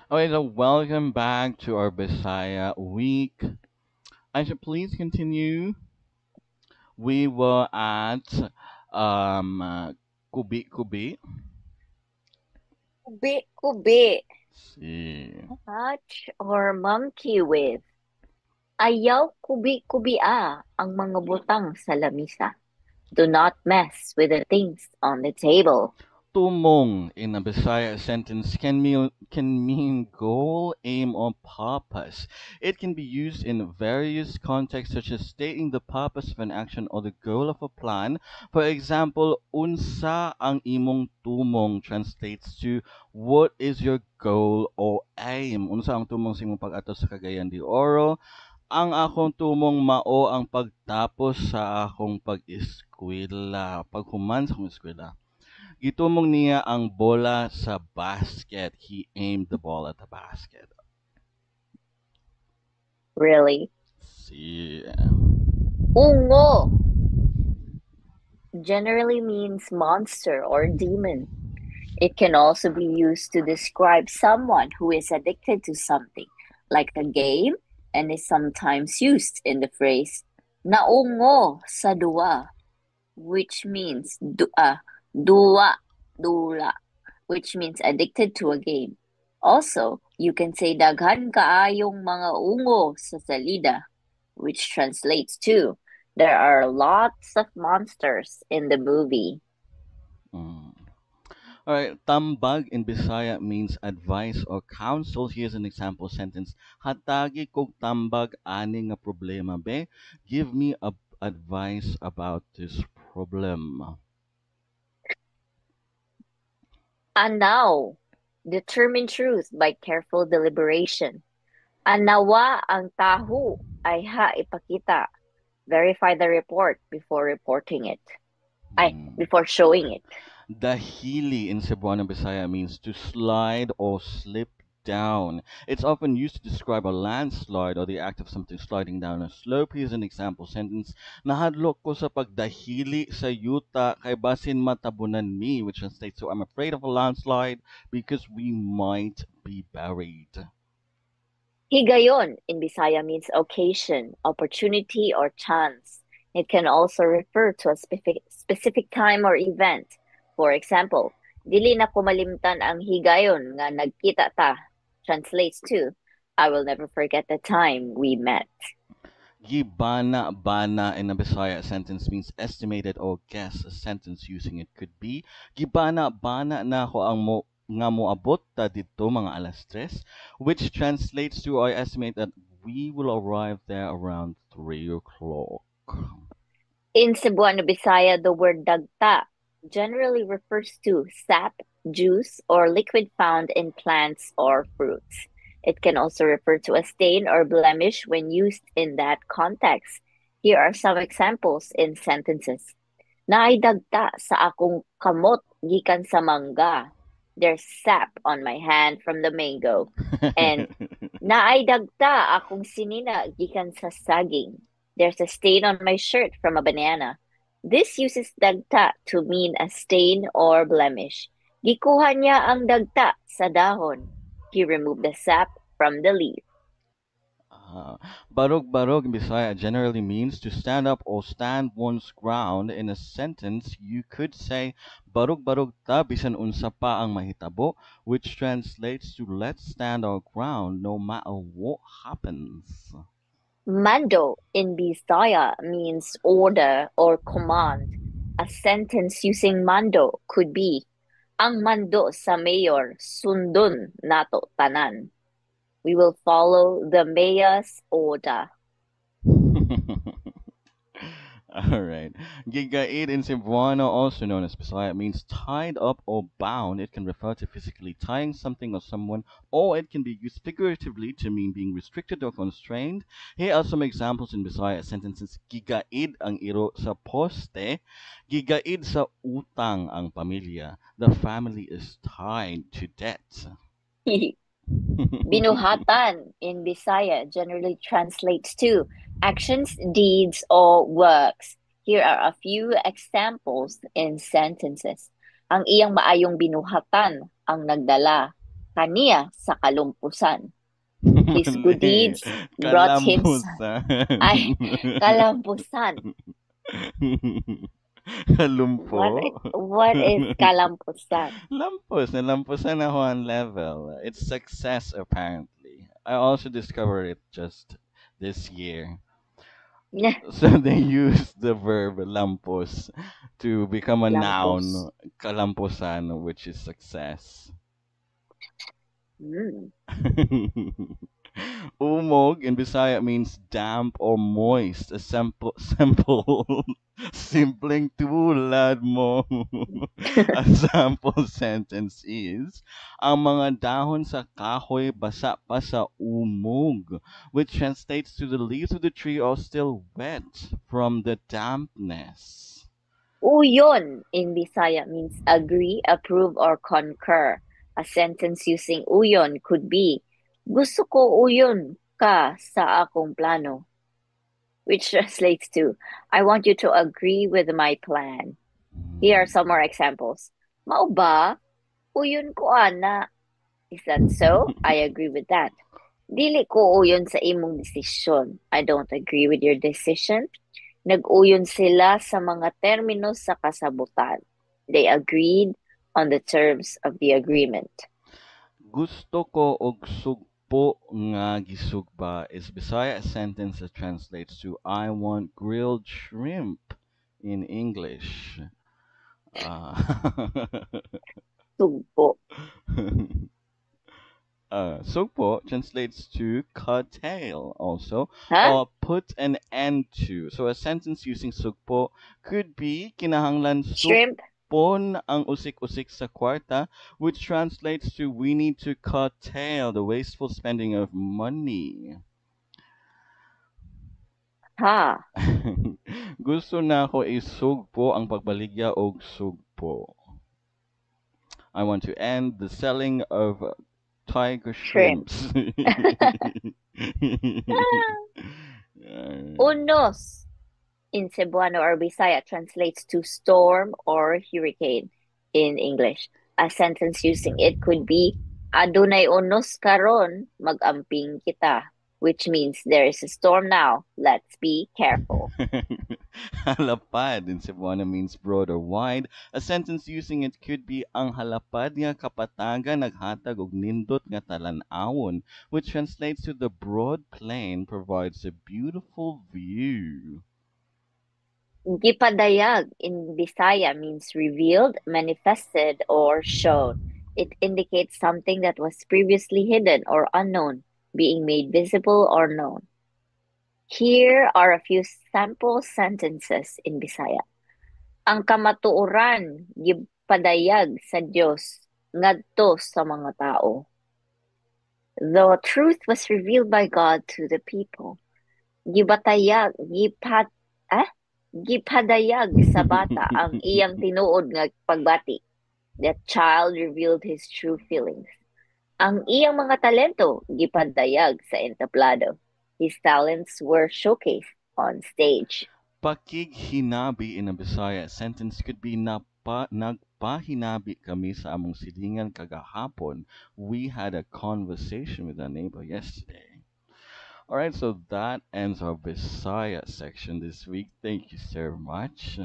Okay, so welcome back to our Bisaya week. I should please continue. We were at Kubi Kubi. Kubi, kubi. See. Touch or monkey with. Ayaw kubi-kubi ang mga butang sa lamisa. Do not mess with the things on the table. Tumong in a Bisaya sentence can mean goal, aim, or purpose. It can be used in various contexts, such as stating the purpose of an action or the goal of a plan. For example, unsa ang imong tumong translates to what is your goal or aim. Unsa ang tumong sa imong pag-ato sa Cagayan de Oro? Ang akong tumong mao ang pagtapos sa akong pag-eskwela, paghuman sa akong eskwela. Gitumong niya ang bola sa basket. He aimed the ball at the basket. Really? See. Ungo generally means monster or demon. It can also be used to describe someone who is addicted to something, like a game, and is sometimes used in the phrase naungo sa duwa, which means dua, dula, which means addicted to a game. Also, you can say daghan kaayong mga ungo sa salida, which translates to there are lots of monsters in the movie. Mm. All right, tambag in Bisaya means advice or counsel. Here's an example sentence. Hatagi kog tambag ani nga problema be. Give me advice about this problem. And now, determine truth by careful deliberation. Anawa ang tahu ay ha ipakita. Verify the report before reporting it. Mm. Before showing it. Dahili in Cebuano Bisaya means to slide or slip down. It's often used to describe a landslide or the act of something sliding down a slope. Here's an example sentence. Nahadlok ko sa pagdahili sa yuta kay basin matabunan mi, which translates to I'm afraid of a landslide because we might be buried. Higayon in Bisaya means occasion, opportunity, or chance. It can also refer to a specific time or event. For example, dili na ko malimtan ang higayon nga nagkita ta. Translates to, I will never forget the time we met. Gibana bana in a Bisaya sentence means estimated or guess. A sentence using it could be Gibana bana na ako ang nga moabot ta dito mga alas tres, which translates to I estimate that we will arrive there around 3 o'clock. In Cebuano Bisaya, the word dagta generally refers to sap, juice, or liquid found in plants or fruits. It can also refer to a stain or blemish when used in that context. Here are some examples in sentences. Naay dagta sa akong kamot gikan sa mangga. There's sap on my hand from the mango. And naay dagta akong sinina gikan sa saging. There's a stain on my shirt from a banana. This uses dagta to mean a stain or blemish. Gikuha niya ang dagta sa dahon. He removed the sap from the leaf. Barog barog in Bisaya generally means to stand up or stand one's ground. In a sentence, you could say barog barog ta bisan unsa pa ang mahitabo, which translates to let's stand our ground no matter what happens. Mando in Bisaya means order or command. A sentence using mando could be, ang mando sa mayor sundon nato tanan. We will follow the mayor's order. All right. Gigaid in Cebuano, also known as Bisaya, means tied up or bound. It can refer to physically tying something or someone, or it can be used figuratively to mean being restricted or constrained. Here are some examples in Bisaya sentences. Gigaid ang iro sa poste. Gigaid sa utang ang pamilya. The family is tied to debt. Binuhatan in Bisaya generally translates to actions, deeds, or works. Here are a few examples in sentences. Ang iyang maayong binuhatan ang nagdala kaniya sa kalumpusan. His good Mali. deeds brought him Kalampusan. ay kalampusan. Kalumpo. What is kalampusan? Lampus. Nalampusan ako on level. It's success, apparently. I also discovered it just this year. So they use the verb lampos to become a Lampos. noun, kalampusan, which is success. Hmm. Umog in Bisaya means damp or moist. A sample simpleng tulad mo. A sample sentence is, ang mga dahon sa kahoy basa pa sa umog, which translates to the leaves of the tree are still wet from the dampness. Uyon in Bisaya means agree, approve, or concur. A sentence using uyon could be, gusto ko uyon ka sa akong plano, which translates to, I want you to agree with my plan. Here are Mm. some more examples. Mao ba? Uyon ko ana. Is that so? I agree with that. Dili ko uyon sa imong desisyon. I don't agree with your decision. Nag-uyon sila sa mga termino sa kasabutan. They agreed on the terms of the agreement. Gusto ko og sugpo nga gisugba is Bisaya sentence that translates to I want grilled shrimp in English. Uh, Tugpo. sugpo translates to curtail also, Ha? or put an end to. So a sentence using sugpo could be kinahanglan Shrimp? pon ang usik-usik sa kwarta, which translates to we need to curtail the wasteful spending of money. Ha? Gusto na ko isugpo ang pagbaligya og sugpo. I want to end the selling of tiger Shrimp. shrimps. Unos in Cebuano or Bisaya translates to storm or hurricane in English. A sentence using it could be, adunay unos karon, mag-amping kita, which means there is a storm now. Let's be careful. Halapad in Cebuano means broad or wide. A sentence using it could be ang halapad nga kapatagan naghatag og nindot nga talan-awon, which translates to the broad plain provides a beautiful view. Gipadayag in Bisaya means revealed, manifested, or shown. It indicates something that was previously hidden or unknown, being made visible or known. Here are a few sample sentences in Bisaya. Ang kamatuoran gipadayag sa Dios ngadto sa mga tao. The truth was revealed by God to the people. Gibatayag, gipadayag sa bata ang iyang tinuod nga pagbati. That child revealed his true feelings. Ang iyang mga talento gipadayag sa entablado. His talents were showcased on stage. Pakighinabi in a Bisaya sentence could be nagpahinabi kami sa among silingan kagahapon. We had a conversation with our neighbor yesterday. All right, so that ends our Bisaya section this week. Thank you so much.